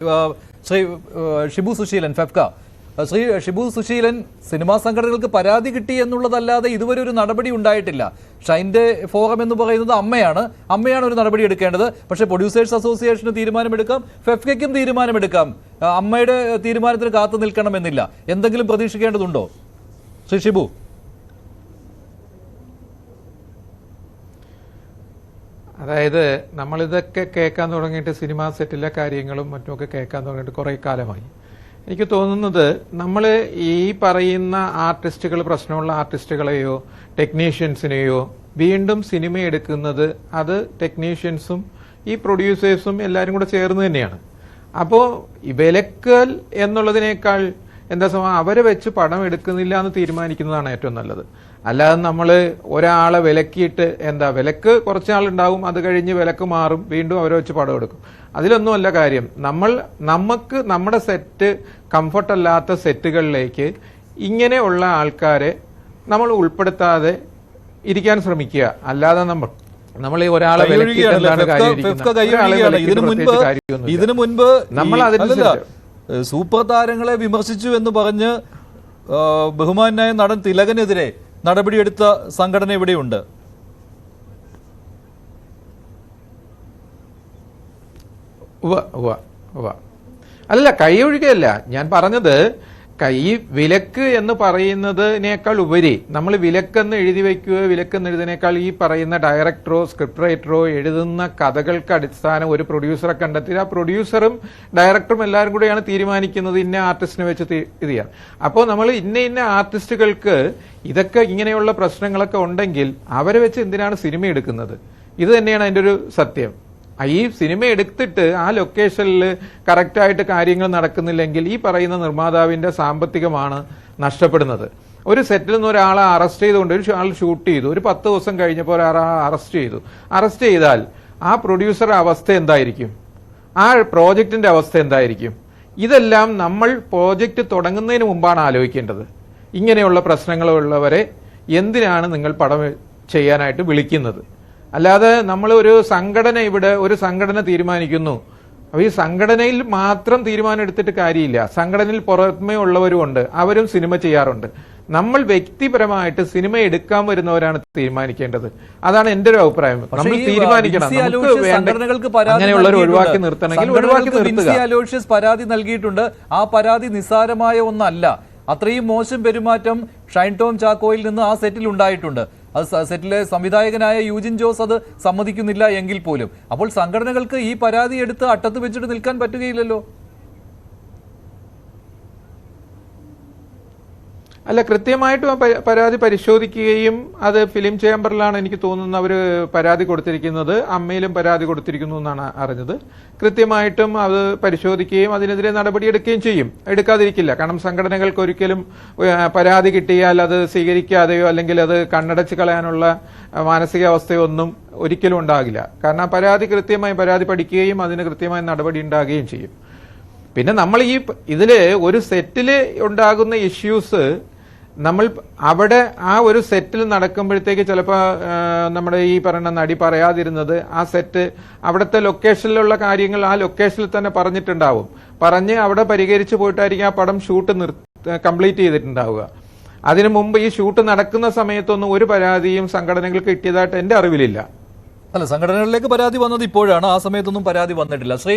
Shri Shibu Suseelan FEFKA, Shri Shibu Suseelan, cinema സംഘടനകൾക്ക് പരാതി കിട്ടി എന്നുള്ളതല്ലാതെ ഇതുവരെ ഒരു നടപടി ഉണ്ടായിട്ടില്ല. ഷൈൻ്റെ ഫോറം എന്ന് പറയുന്നത് അമ്മയാണ് ഒരു നടപടി എടുക്കേണ്ടത്. പക്ഷേ പ്രൊഡ്യൂസേഴ്സ് അസോസിയേഷന് തീരുമാനമെടുക്കാം, ഫെഫ്കയ്ക്കും തീരുമാനമെടുക്കാം. അമ്മയുടെ തീരുമാനത്തിന് കാത്തു നിൽക്കണമെന്നില്ല. എന്തെങ്കിലും പ്രതീക്ഷിക്കേണ്ടതുണ്ടോ ശ്രീ ഷിബു? അതായത് നമ്മളിതൊക്കെ കേൾക്കാൻ തുടങ്ങിയിട്ട് സിനിമാ സെറ്റിലെ കാര്യങ്ങളും മറ്റുമൊക്കെ കേൾക്കാൻ തുടങ്ങിയിട്ട് കുറേ കാലമായി. എനിക്ക് തോന്നുന്നത് നമ്മൾ ഈ പറയുന്ന ആർട്ടിസ്റ്റുകൾ, പ്രശ്നമുള്ള ആർട്ടിസ്റ്റുകളെയോ ടെക്നീഷ്യൻസിനെയോ വീണ്ടും സിനിമ എടുക്കുന്നത് അത് ടെക്നീഷ്യൻസും ഈ പ്രൊഡ്യൂസേഴ്സും എല്ലാവരും കൂടെ ചേർന്ന് തന്നെയാണ്. അപ്പോൾ വിലക്കൽ എന്നുള്ളതിനേക്കാൾ അവരെ വെച്ച് പടം എടുക്കുന്നില്ല എന്ന് തീരുമാനിക്കുന്നതാണ് ഏറ്റവും നല്ലത്. അല്ലാതെ നമ്മൾ ഒരാളെ വിലക്കിയിട്ട് വിലക്ക് കുറച്ചാളുണ്ടാവും, അത് കഴിഞ്ഞ് വിലക്ക് മാറും, വീണ്ടും അവരെ വെച്ച് പടം എടുക്കും. അതിലൊന്നുമല്ല കാര്യം. നമുക്ക് നമ്മുടെ സെറ്റ് കംഫർട്ടല്ലാത്ത സെറ്റുകളിലേക്ക് ഇങ്ങനെയുള്ള ആൾക്കാരെ നമ്മൾ ഉൾപ്പെടുത്താതെ ഇരിക്കാൻ ശ്രമിക്കുക. അല്ലാതെ നമ്മൾ ഈ ഒരാളെ ഇതിനു മുൻപ് നമ്മൾ സൂപ്പർ താരങ്ങളെ വിമർശിച്ചു എന്ന് പറഞ്ഞ് ബഹുമാനായ നടൻ തിലകനെതിരെ നടപടിയെടുത്ത സംഘടന ഇവിടെയുണ്ട്. അല്ല, കൈ ഒഴുകയല്ല ഞാൻ പറഞ്ഞത്. വിലക്ക് എന്ന് പറയുന്നതിനേക്കാൾ ഉപരി നമ്മൾ വിലക്കെന്ന് എഴുതി വയ്ക്കുകയോ വിലക്കെന്ന് എഴുതുന്നതിനേക്കാൾ ഈ പറയുന്ന ഡയറക്ടറോ സ്ക്രിപ്റ്റ് റൈറ്ററോ എഴുതുന്ന കഥകൾക്ക് അടിസ്ഥാനം ഒരു പ്രൊഡ്യൂസറെ കണ്ടെത്തി ആ പ്രൊഡ്യൂസറും ഡയറക്ടറും എല്ലാവരും കൂടെയാണ് തീരുമാനിക്കുന്നത് ഇന്ന ആർട്ടിസ്റ്റിനെ വെച്ച് ഇത് ചെയ്യാം. അപ്പോൾ നമ്മൾ ഇന്ന ആർട്ടിസ്റ്റുകൾക്ക് ഇതൊക്കെ ഇങ്ങനെയുള്ള പ്രശ്നങ്ങളൊക്കെ ഉണ്ടെങ്കിൽ അവരെ വെച്ച് എന്തിനാണ് സിനിമ എടുക്കുന്നത്? ഇത് തന്നെയാണ് അതിൻ്റെ ഒരു സത്യം. ഈ സിനിമ എടുത്തിട്ട് ആ ലൊക്കേഷനിൽ കറക്റ്റായിട്ട് കാര്യങ്ങൾ നടക്കുന്നില്ലെങ്കിൽ ഈ പറയുന്ന നിർമ്മാതാവിന്റെ സാമ്പത്തികമാണ് നഷ്ടപ്പെടുന്നത്. ഒരു സെറ്റിൽ നിന്ന് ഒരാളെ അറസ്റ്റ് ചെയ്തുകൊണ്ട് ആൾ ഷൂട്ട് ചെയ്തു, ഒരു 10 ദിവസം കഴിഞ്ഞപ്പോൾ ഒരാളെ അറസ്റ്റ് ചെയ്താൽ ആ പ്രൊഡ്യൂസറുടെ അവസ്ഥ എന്തായിരിക്കും? ആ പ്രോജക്റ്റിന്റെ അവസ്ഥ എന്തായിരിക്കും? ഇതെല്ലാം നമ്മൾ പ്രോജക്റ്റ് തുടങ്ങുന്നതിന് മുമ്പാണ് ആലോചിക്കേണ്ടത്. ഇങ്ങനെയുള്ള പ്രശ്നങ്ങളുള്ളവരെ എന്തിനാണ് നിങ്ങൾ പടം ചെയ്യാനായിട്ട് വിളിക്കുന്നത്? അല്ലാതെ നമ്മൾ ഒരു സംഘടന തീരുമാനിക്കുന്നു. അപ്പോൾ ഈ സംഘടനയിൽ മാത്രം തീരുമാനം എടുത്തിട്ട് കാര്യമില്ല. സംഘടനയിൽ പുറമേ ഉള്ളവരുമുണ്ട്, അവരും സിനിമ ചെയ്യാറുണ്ട്. നമ്മൾ വ്യക്തിപരമായിട്ട് സിനിമ എടുക്കാൻ വരുന്നവരാണ് തീരുമാനിക്കേണ്ടത്. അതാണ് എന്റെ ഒരു അഭിപ്രായം. നമ്മൾ തീരുമാനിക്കണം. അങ്ങനെയുള്ളവർ ഒഴിവാക്കി നിർത്തണമെങ്കിൽ ഒഴിവാക്കി നിർത്തുക. പരാതി നൽകിയിട്ടുണ്ട്. ആ പരാതി നിസ്സാരമായ ഒന്നല്ല. അത്രയും മോശം പെരുമാറ്റം ഷൈൻ ടോം ചാക്കോയിൽ നിന്ന് ആ സെറ്റിൽ ഉണ്ടായിട്ടുണ്ട്. അത് സെറ്റിലെ സംവിധായകനായ യൂജിൻ ജോസ് അത് സമ്മതിക്കുന്നില്ല എങ്കിൽ പോലും അപ്പോൾ സംഘടനകൾക്ക് ഈ പരാതി എടുത്ത് അട്ടത്ത് വെച്ചിട്ട് നിൽക്കാൻ പറ്റുകയില്ലല്ലോ. അല്ല, കൃത്യമായിട്ടും പരാതി പരിശോധിക്കുകയും അത് ഫിലിം ചേംബറിലാണ് എനിക്ക് തോന്നുന്നത് അവർ പരാതി കൊടുത്തിരിക്കുന്നത്. അമ്മയിലും പരാതി കൊടുത്തിരിക്കുന്നു എന്നാണ് അറിഞ്ഞത്. കൃത്യമായിട്ടും അത് പരിശോധിക്കുകയും അതിനെതിരെ നടപടിയെടുക്കുകയും ചെയ്യും. എടുക്കാതിരിക്കില്ല. കാരണം സംഘടനകൾക്ക് ഒരിക്കലും പരാതി കിട്ടിയാൽ അത് സ്വീകരിക്കാതെയോ അല്ലെങ്കിൽ അത് കണ്ണടച്ച് കളയാനുള്ള മാനസികാവസ്ഥയോ ഒന്നും ഒരിക്കലും ഉണ്ടാകില്ല. കാരണം പരാതി പഠിക്കുകയും അതിന് കൃത്യമായ നടപടി ഉണ്ടാകുകയും ചെയ്യും. പിന്നെ നമ്മൾ ഇതില് ഒരു സെറ്റില് ഉണ്ടാകുന്ന ഇഷ്യൂസ് നമ്മൾ അവിടെ ആ ഒരു സെറ്റിൽ നടക്കുമ്പോഴത്തേക്ക് ചിലപ്പോൾ നമ്മുടെ ഈ പറയുന്ന നടി പറയാതിരുന്നത് ആ സെറ്റ് അവിടുത്തെ ലൊക്കേഷനിലുള്ള കാര്യങ്ങൾ ആ ലൊക്കേഷനിൽ തന്നെ പറഞ്ഞിട്ടുണ്ടാവും. പറഞ്ഞ് അവിടെ പരിഹരിച്ചു പോയിട്ടായിരിക്കും ആ പടം ഷൂട്ട് കംപ്ലീറ്റ് ചെയ്തിട്ടുണ്ടാവുക. അതിനു മുമ്പ് ഈ ഷൂട്ട് നടക്കുന്ന സമയത്തൊന്നും ഒരു പരാതിയും സംഘടനകൾക്ക് കിട്ടിയതായിട്ട് എന്റെ അറിവിലില്ല. അല്ല, സംഘടനകളിലേക്ക് പരാതി വന്നത് ഇപ്പോഴാണ്. ആ സമയത്തൊന്നും പരാതി വന്നിട്ടില്ല. ശ്രീ